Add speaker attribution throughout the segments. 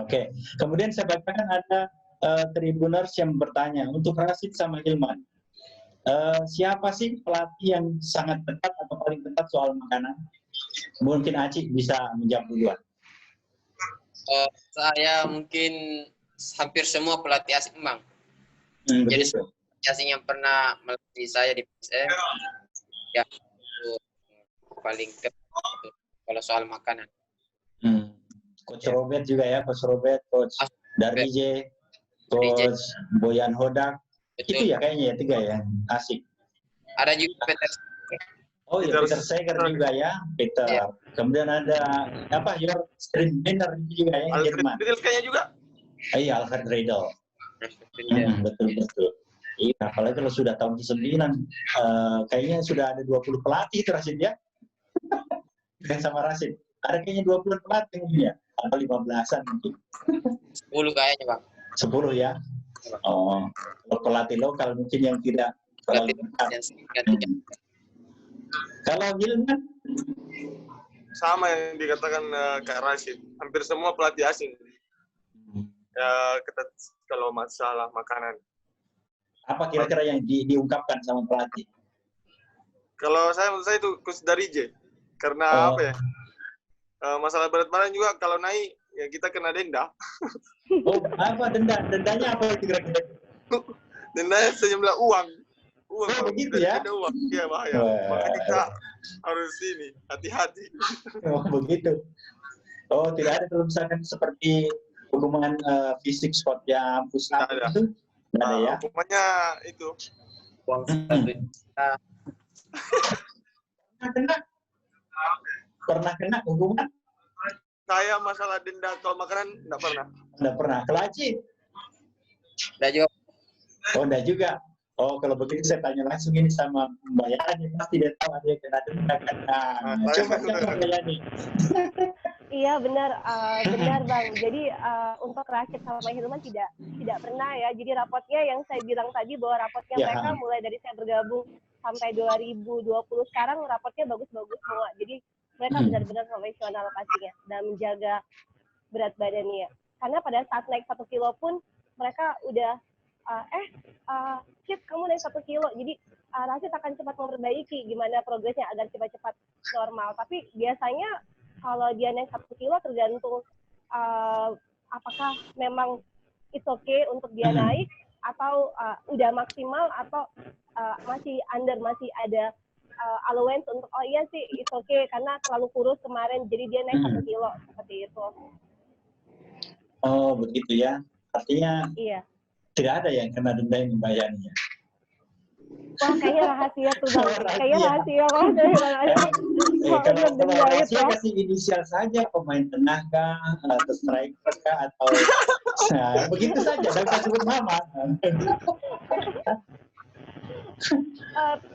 Speaker 1: Oke. Kemudian saya bacakan ada tribuners yang bertanya untuk Rashid sama Hilman. Siapa sih pelatih yang sangat ketat atau paling ketat soal makanan? Mungkin Aci bisa menjawab duluan.
Speaker 2: Saya mungkin hampir semua pelatih asing, Bang. Jadi pelatih asing yang pernah melatih saya di PSM, ya itu paling ketat kalau soal makanan.
Speaker 1: Coach Robert juga ya, Coach Robert, Coach Darije, Coach Boyan Hodak. Betul. Itu ya kayaknya ya, 3 ya, asik.
Speaker 2: Ada juga Peter.
Speaker 1: Oh iya, Peter Sager juga ya, Peter. Ya. Kemudian ada apa? Your Stream Dinner juga ya, Jerman.
Speaker 3: Alfred kayaknya juga.
Speaker 1: Iya, Alfred Riedel. Betul. Iya, apalagi kalau sudah tahun ke-9, kayaknya sudah ada 20 pelatih itu Rashid ya. Dan sama Rashid, ada kayaknya 20 pelatih mungkin ya, atau 15-an mungkin.
Speaker 2: 10 kayaknya, Bang.
Speaker 1: 10 ya. Oh, pelatih lokal mungkin yang tidak terlalu dekat. Kalau Gilman?
Speaker 3: Sama yang dikatakan Kak Rashid. Hampir semua pelatih asing. Ya, ketat kalau masalah makanan.
Speaker 1: Apa kira-kira yang diungkapkan sama pelatih?
Speaker 3: Kalau saya itu Coach Darije. Karena apa ya? Masalah berat badan juga kalau naik ya kita kena denda.
Speaker 1: Oh, apa denda? Dendanya apa itu kira-kira?
Speaker 3: Dendanya sejumlah uang.
Speaker 1: Oh, begitu ya?
Speaker 3: Ada uang, iya bahaya. Makanya kita harus hati-hati.
Speaker 1: Oh, begitu. Oh, tidak ada kalau misalkan seperti hukuman fisik sport jam, push-up itu? Tidak ada ya?
Speaker 3: Hukumannya itu.
Speaker 2: Uang 1 juta.
Speaker 1: Pernah kena hukuman?
Speaker 3: Saya masalah denda kalau makanan enggak pernah.
Speaker 1: Enggak pernah. Kalau Aci?
Speaker 2: Enggak juga.
Speaker 1: Oh, enggak juga. Oh, kalau begitu saya tanya langsung ini sama Mbak Yani. Pasti dia tahu ada yang kena denda kan. Coba Mbak Yani.
Speaker 4: Iya benar, Bang. Jadi untuk Rashid sama Hilman tidak pernah ya. Jadi rapotnya yang saya bilang tadi bahwa rapotnya mereka mulai dari saya bergabung sampai 2020 sekarang rapotnya bagus-bagus semua. Jadi mereka benar-benar profesional pastinya dan menjaga berat badannya. Karena pada saat naik 1 kilo pun mereka udah Kit kamu naik 1 kilo. Jadi Rashid akan cepat memperbaiki gimana progresnya agar cepat-cepat normal. Tapi biasanya kalau dia naik 1 kilo tergantung apakah memang it's okay untuk dia naik atau udah maksimal atau masih under, masih ada allowance untuk iya sih it's okay karena terlalu kurus kemarin jadi dia naik 1 kilo seperti itu.
Speaker 1: Oh begitu ya, artinya
Speaker 4: iya.
Speaker 1: Tidak ada yang kena denda yang membayarnya.
Speaker 4: Wah kayaknya rahasia tuh Bang, kayaknya rahasia kalau
Speaker 1: kalau rahasia kasih inisial saja, pemain tengah kah, atau striker kah, atau begitu saja, dan kita sebut nama.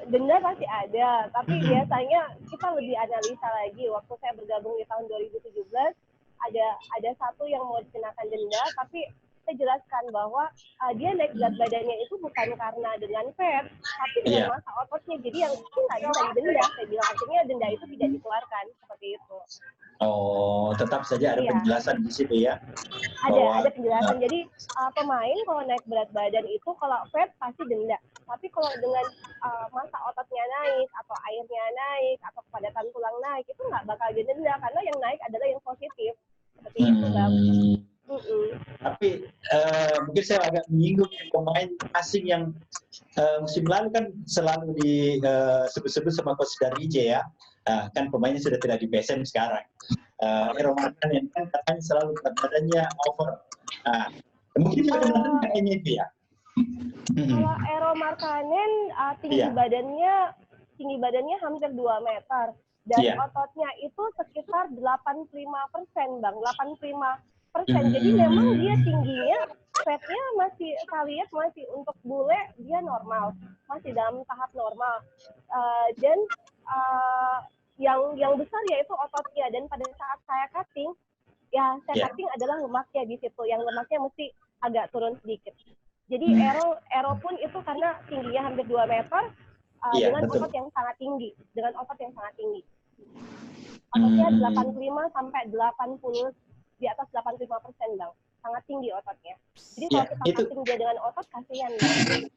Speaker 4: Denda pasti ada, tapi biasanya kita lebih analisa lagi. Waktu saya bergabung di tahun 2017, ada satu yang mau dikenakan denda, tapi saya jelaskan bahwa dia naik berat badannya itu bukan karena dengan fat, tapi dengan massa ototnya. Jadi yang itu nggak bisa didenda. Saya bilang artinya denda itu tidak dikeluarkan seperti itu.
Speaker 1: Oh, tetap saja ada penjelasan di situ ya?
Speaker 4: Ada penjelasan. Jadi pemain kalau naik berat badan itu kalau fat pasti denda. Tapi kalau dengan massa ototnya naik atau airnya naik atau kepadatan tulang naik itu nggak bakal didenda karena yang naik adalah yang positif. Seperti itu, Bang.
Speaker 1: Tapi mungkin saya agak menyinggung pemain asing yang musim lalu kan selalu disebut-sebut sama Coach Darije ya. Kan pemainnya sudah tidak di PSM sekarang. Eero Markkanen kan katanya selalu berat badannya over. Mungkin juga benar kayaknya itu ya.
Speaker 4: Kalau Eero Markkanen tinggi badannya hampir 2 meter. Dan ototnya itu sekitar 85%, Bang. 85%. Jadi memang dia tingginya, fatnya masih, saya lihat masih untuk bule, dia normal. Masih dalam tahap normal. Dan yang besar yaitu ototnya. Dan pada saat saya cutting, cutting adalah lemaknya di situ. Yang lemaknya mesti agak turun sedikit. Jadi Eero pun itu karena tingginya hampir 2 meter, dengan otot yang sangat tinggi. Ototnya 85 sampai 80 di atas 85%, Bang. Sangat tinggi ototnya. Jadi
Speaker 1: Ya,
Speaker 4: kalau kita casting dia dengan otot, kasihan, Bang.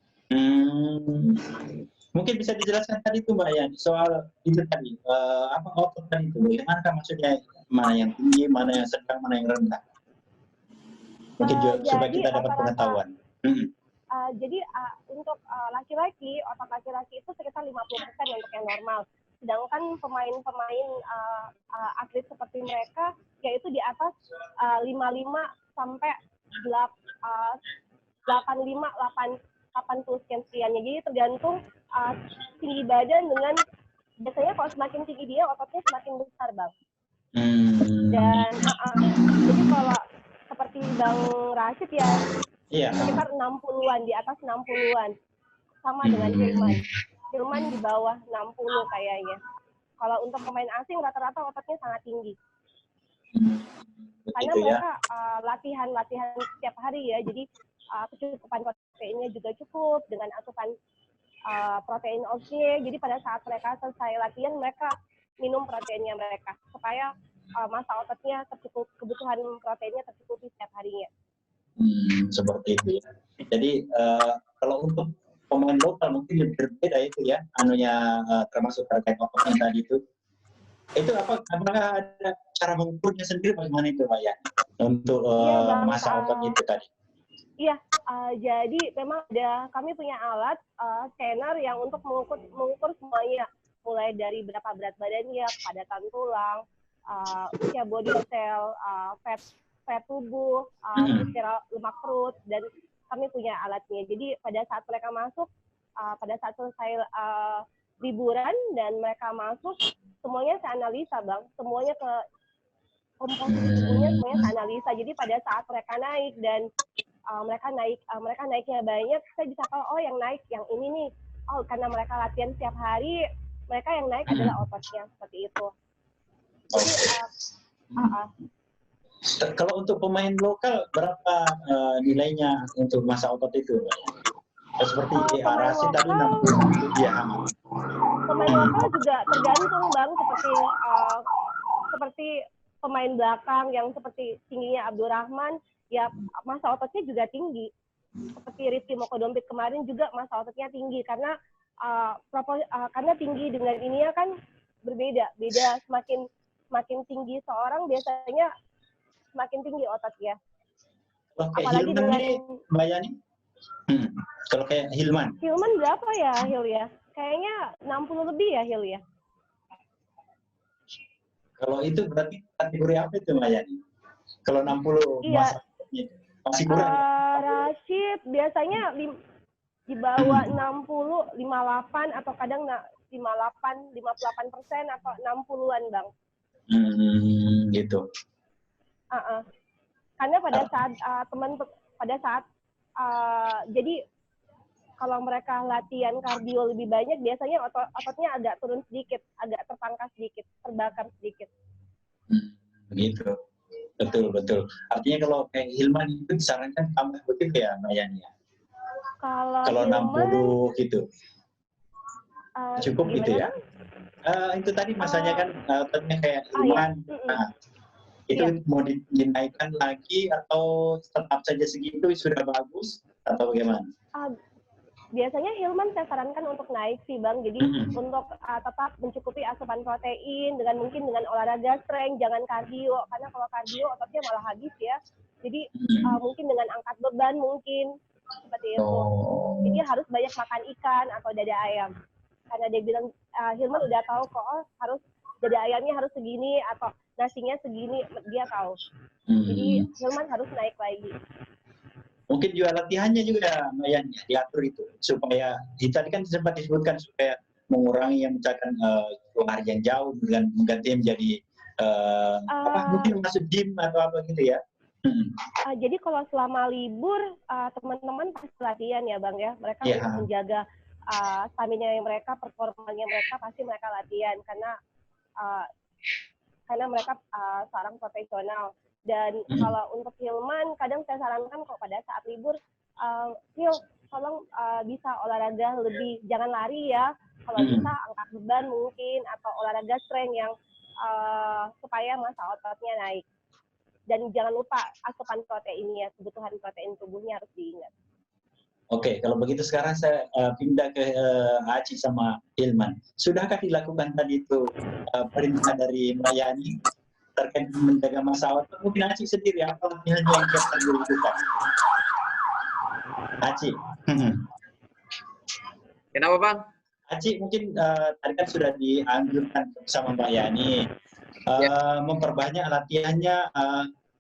Speaker 1: Mungkin bisa dijelaskan tadi tuh Mbak ya, soal itu tadi, apa otot tadi itu, bagaimana maksudnya, mana yang tinggi, mana yang sedang, mana yang rendah. Mungkin juga supaya kita dapat pengetahuan.
Speaker 4: Jadi untuk laki-laki, otot laki-laki itu sekitar 50% untuk yang normal. Sedangkan pemain-pemain atlet seperti mereka, yaitu di atas 55 sampai 85, 80 sekian-sekiannya. Jadi tergantung tinggi badan dengan, biasanya kalau semakin tinggi dia, ototnya semakin besar, Bang. Dan jadi kalau seperti Bang Rashid ya, sekitar 60-an, di atas 60-an. Sama dengan Hilman. Hilman di bawah 60 kayaknya. Kalau untuk pemain asing rata-rata ototnya sangat tinggi. Karena mereka latihan setiap hari ya, jadi kecukupan proteinnya juga cukup dengan asupan protein oke. Jadi pada saat mereka selesai latihan, mereka minum proteinnya mereka supaya masa ototnya tercukup, kebutuhan proteinnya tercukupi setiap harinya.
Speaker 1: Seperti itu ya. Jadi kalau untuk pemain lokal mungkin lebih berbeda itu ya, termasuk terkait ototnya tadi itu. Itu apakah ada cara mengukurnya sendiri bagaimana itu Pak ya, untuk masa ototnya itu tadi?
Speaker 4: Iya, jadi memang kami punya alat scanner yang untuk mengukur semuanya, mulai dari berapa berat badannya, kepadatan tulang, usia body cell, fat tubuh, kira lemak perut, dan kami punya alatnya. Jadi pada saat mereka masuk, pada saat selesai liburan dan mereka masuk, semuanya saya analisa, Bang. Semuanya ke komposisi tubuhnya semuanya saya analisa. Jadi pada saat mereka naik dan mereka naiknya banyak, saya bisa tahu oh yang naik yang ini nih. Oh karena mereka latihan setiap hari, mereka yang naik adalah ototnya, seperti itu. Jadi
Speaker 1: kalau untuk pemain lokal berapa nilainya untuk masa otot itu? Seperti Rashid tadi 60 ya.
Speaker 4: Pemain lokal juga tergantung Bang, seperti pemain belakang yang seperti tingginya Abdurrahman, ya masa ototnya juga tinggi. Seperti Rizky Mokodompit kemarin juga masa ototnya tinggi karena karena tinggi dengan ininya kan beda semakin tinggi seorang biasanya semakin tinggi ototnya.
Speaker 1: Apalagi dengan Mbak Yani? Kalau kayak Hilman
Speaker 4: berapa ya Hil ya? Kayaknya 60 lebih ya Hil ya.
Speaker 1: Kalau itu berarti kategori apa itu Mbak Yani? Kalau 60 masa masih kurang.
Speaker 4: Rashid biasanya di bawah 60, 58 atau kadang 58% atau 60-an Bang.
Speaker 1: Gitu.
Speaker 4: Karena pada saat jadi kalau mereka latihan kardio lebih banyak, biasanya ototnya agak turun sedikit, agak terpangkas sedikit, terbakar sedikit.
Speaker 1: Begitu. Betul. Artinya kalau kayak Hilman itu disarankan tambah begitu ya Mbak Yani ya? Kalau 60 gitu. Cukup gitu ya? Itu tadi masanya kan ototnya kayak Hilman. Itu mau dinaikkan lagi atau tetap saja segitu sudah bagus atau bagaimana?
Speaker 4: Biasanya Hilman saya sarankan untuk naik sih Bang, jadi untuk tetap mencukupi asupan protein mungkin dengan olahraga strength, jangan kardio, karena kalau kardio ototnya malah habis ya. Jadi mungkin dengan angkat beban mungkin seperti itu. Jadi harus banyak makan ikan atau dada ayam. Karena dia bilang Hilman udah tahu kok harus dada ayamnya harus segini atau nasinya segini, dia tahu. Jadi Hilman harus naik lagi.
Speaker 1: Mungkin juga latihannya juga Mbak Yani diatur itu supaya tadi kan sempat disebutkan supaya mengurangi yang misalkan lari yang jauh dengan menggantinya menjadi mungkin masuk gym atau apa gitu ya.
Speaker 4: Jadi kalau selama libur teman-teman pasti latihan ya Bang ya, mereka untuk menjaga stamina mereka, performanya mereka pasti mereka latihan karena mereka seorang profesional. Dan kalau untuk Hilman, kadang saya sarankan kok pada saat libur, Hil, tolong bisa olahraga lebih, jangan lari ya, kalau bisa angkat beban mungkin, atau olahraga strength yang supaya masa ototnya naik. Dan jangan lupa asupan proteinnya, kebutuhan protein tubuhnya harus diingat.
Speaker 1: Oke, kalau begitu sekarang saya pindah ke Aci sama Hilman. Sudahkah dilakukan tadi itu perintah dari melayani terkait menjaga masa otot? Mungkin Aci sendiri apa latihan yang biasa dilakukan? Aci.
Speaker 2: Kenapa Bang?
Speaker 1: Aci mungkin tadi kan sudah dianjurkan sama Mbak Yani memperbanyak latihannya,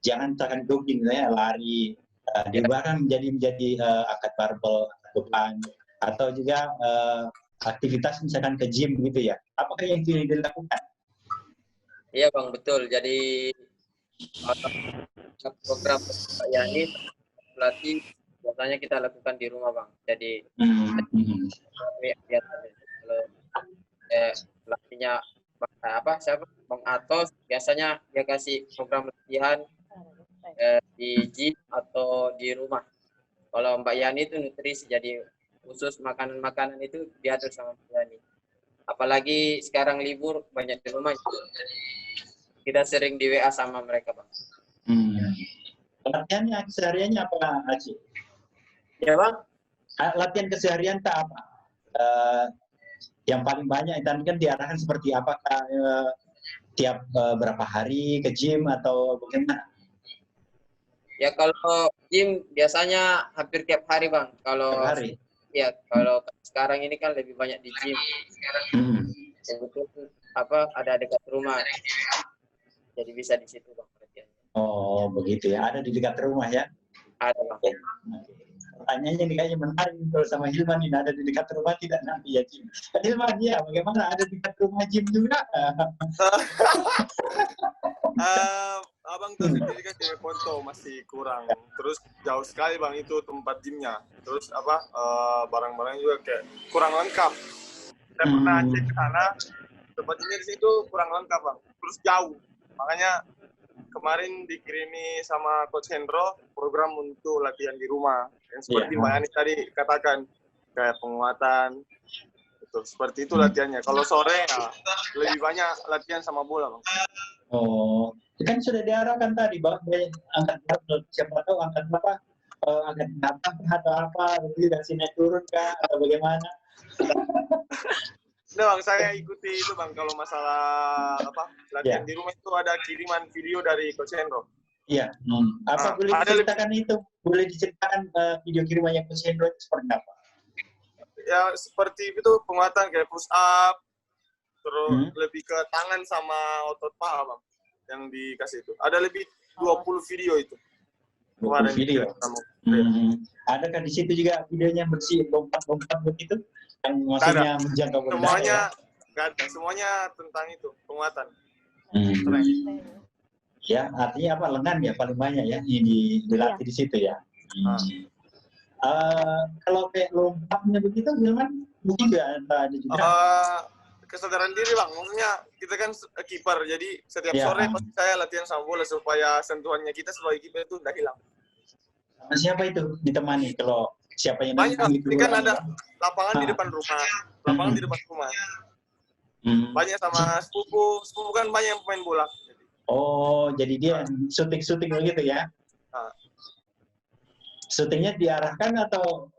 Speaker 1: jangan tekan jogging ya, lari. Diubahkan menjadi angkat barbel, beban, atau juga aktivitas misalkan ke gym gitu ya. Apakah yang dilakukan?
Speaker 2: Iya Bang, betul. Jadi program Pak Yani pelatih biasanya kita lakukan di rumah Bang. Jadi kalau pelatihnya Bang Atos biasanya dia kasih program latihan di gym atau di rumah. Kalau Mbak Yani itu nutrisi, jadi khusus makanan-makanan itu diatur sama Mbak Yani. Apalagi sekarang libur banyak di rumah, kita sering di WA sama mereka Bang.
Speaker 1: Latihannya kesehariannya apa Aci?
Speaker 2: Ya Bang?
Speaker 1: Latihan keseharian tak apa? Yang paling banyak itu kan diarahkan seperti apakah tiap berapa hari ke gym atau bagaimana?
Speaker 2: Ya kalau gym biasanya hampir tiap hari Bang. Kalau
Speaker 1: tiap hari?
Speaker 2: Ya kalau sekarang ini kan lebih banyak di gym. Betul ada dekat rumah. Jadi bisa di situ Bang.
Speaker 1: Oh begitu ya, ada di dekat rumah ya?
Speaker 2: Ada Bang.
Speaker 1: Pertanyaannya ini kayaknya menarik kalau sama Hilman, ini ada di dekat rumah tidak nanti ya gym. Hilman ya, bagaimana ada di dekat rumah gym juga?
Speaker 3: Abang tuh sendiri kan di Ponto masih kurang. Terus jauh sekali Bang itu tempat gymnya. Terus barang-barang juga kayak kurang lengkap. Saya pernah cek ke sana, tempat gymnya di situ kurang lengkap Bang. Terus jauh. Makanya kemarin dikirimi sama Coach Hendro program untuk latihan di rumah. Yang seperti Mbak Yani tadi katakan, kayak penguatan. Seperti itu latihannya. Kalau sore ya lebih banyak latihan sama bola Bang.
Speaker 1: Oh, kan sudah diarahkan tadi bahwa angkat berat, siapa tahu angkat atau apa, dari sini turun kah atau bagaimana?
Speaker 3: Nah Bang, saya ikuti itu Bang, kalau masalah latihan di rumah itu ada kiriman video dari Coach Hendro.
Speaker 1: Iya. Boleh diceritakan itu? Boleh diceritakan video kirimannya Coach Hendro itu seperti apa?
Speaker 3: Ya seperti itu, penguatan kayak push up, terus lebih ke tangan sama otot paha Bang yang dikasih itu. Ada lebih 20 video itu.
Speaker 1: 20 video. Adakah di situ juga videonya bersih lompat-lompat begitu? Yang maksudnya menjaga badan?
Speaker 3: Semuanya nggak ada, semuanya tentang itu, penguatan.
Speaker 1: Ya, artinya apa, lengan ya paling banyak ya ini dilatih di situ ya. Kalau kayak lompatnya begitu, Hilman mungkin ada juga.
Speaker 3: Kesadaran diri Bang, maksudnya kita kan kiper, jadi setiap sore pasti saya latihan sama bola supaya sentuhannya kita sebagai kiper itu tidak hilang.
Speaker 1: Sama siapa itu ditemani kalau siapa yang
Speaker 3: banyak? Ini kan ada lapangan di depan rumah, banyak sama sepupu kan banyak yang pemain bola.
Speaker 1: Oh, jadi dia syuting begitu ya? Syutingnya diarahkan atau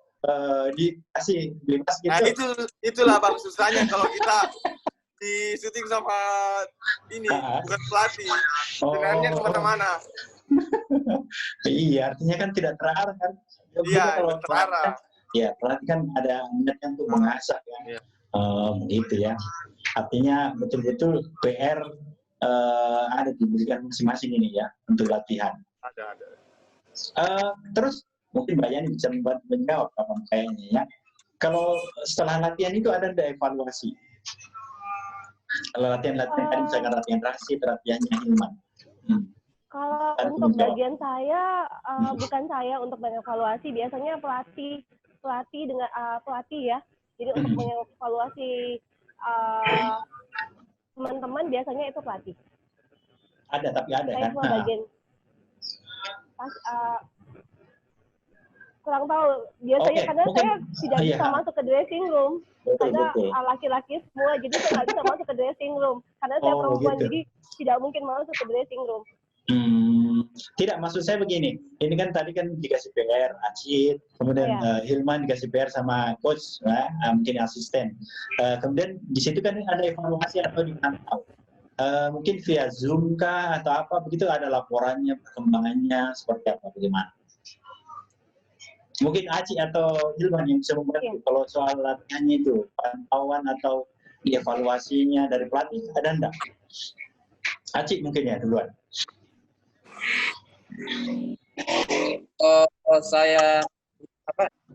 Speaker 1: dikasih bebas gitu?
Speaker 3: Nah itulah Bang susahnya kalau kita di syuting sama ini bukan pelatih, sebenarnya kemana-mana.
Speaker 1: Iya, artinya kan tidak terarah kan?
Speaker 3: Iya, terarah.
Speaker 1: Ya, pelatih kan ada niatnya untuk mengasah ya. Begitu ya. Artinya betul-betul PR ada diberikan masing-masing ini ya untuk latihan.
Speaker 3: Ada.
Speaker 1: Terus mungkin Mbak Yani bisa menjawab kapan kayaknya ya. Kalau setelah latihan itu ada evaluasi? Kalau latihan tadi misalkan latihan Rashid, latihannya Hilman.
Speaker 4: Kalau untuk bagian saya, bukan saya untuk mengevaluasi, biasanya pelatih dengan pelatih ya. Jadi untuk mengevaluasi teman-teman biasanya itu pelatih.
Speaker 1: Ada, tapi ada
Speaker 4: saya
Speaker 1: kan?
Speaker 4: Saya bagian kurang tahu. Biasanya karena saya tidak bisa masuk ke dressing room. Karena laki-laki semua, jadi saya nggak bisa masuk ke dressing room. Karena saya perempuan, jadi tidak mungkin masuk ke dressing room.
Speaker 1: Tidak, maksud saya begini. Ini kan tadi kan dikasih PR, Acit, kemudian Hilman dikasih PR sama coach, mungkin asisten. Kemudian di situ kan ada evaluasi atau dipantau. Mungkin via Zoom kah atau apa begitu, ada laporannya, perkembangannya seperti apa, bagaimana? Mungkin Aci atau Hilman yang bisa membantu kalau soal latihannya itu, pantauan atau evaluasinya dari pelatih ada enggak? Aci mungkin ya duluan.
Speaker 2: Saya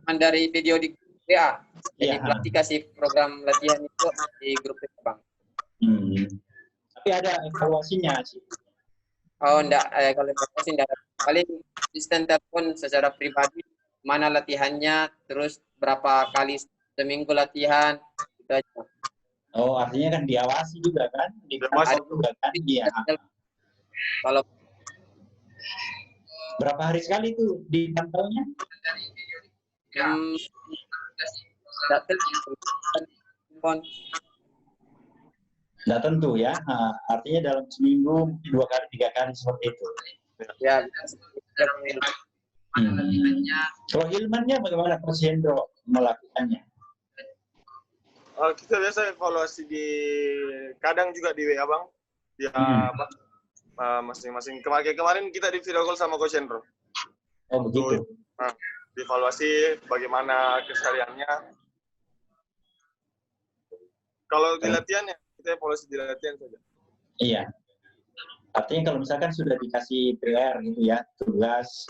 Speaker 2: dari video di WA. Jadi pelatih kasih program latihan itu di grup itu, Bang.
Speaker 1: Tapi ada evaluasinya sih.
Speaker 2: Oh, enggak, kalau evaluasi enggak. Paling asisten telepon secara pribadi mana latihannya, terus berapa kali seminggu latihan, itu aja.
Speaker 1: Oh, artinya kan diawasi juga kan? Diawasi juga kan? Iya.
Speaker 2: Kalau
Speaker 1: berapa hari sekali itu dipantaunya? Tidak tentu ya. Artinya dalam seminggu 2 kali 3 kali seperti itu.
Speaker 2: Ya.
Speaker 1: Kalau Hilmannya bagaimana Coach Hendro melakukannya?
Speaker 3: Kita biasa evaluasi kadang juga di WA, Bang. Masing-masing. Kemarin kita di video call sama Coach Hendro.
Speaker 1: Oh begitu.
Speaker 3: Dievaluasi bagaimana kesehariannya. Kalau di latihan ya kita evaluasi di latihan saja. Iya.
Speaker 1: Artinya kalau misalkan sudah dikasih PR gitu ya, tugas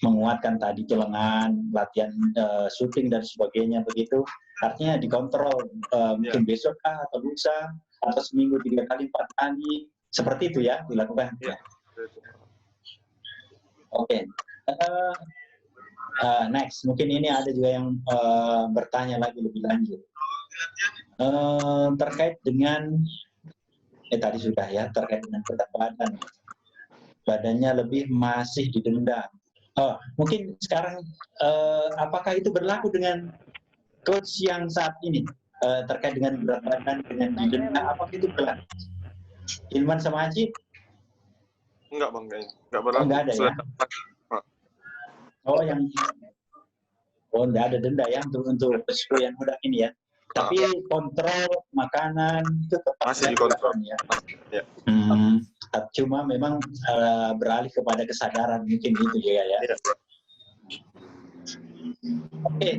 Speaker 1: menguatkan tadi tulengan, latihan syuting dan sebagainya begitu, artinya dikontrol mungkin besok kah atau lusa atau seminggu 3 kali 4 kali seperti itu ya dilakukan. Ya. Oke. Next, mungkin ini ada juga yang bertanya lagi lebih lanjut terkait dengan tadi sudah ya, terkait dengan berat badan. Badannya lebih masih didenda. Mungkin sekarang apakah itu berlaku dengan coach yang saat ini terkait dengan berat badan dengan didenda, apakah itu berlaku? Hilman sama Haji?
Speaker 3: Enggak, Bang, kayaknya. Enggak berlaku.
Speaker 1: Enggak ada ya? Enggak ada denda ya untuk resiko yang udah ini ya. Tapi kontrol makanan itu tetap
Speaker 3: masih dikontrol
Speaker 1: ya. Cuma memang beralih kepada kesadaran mungkin gitu ya. Oke.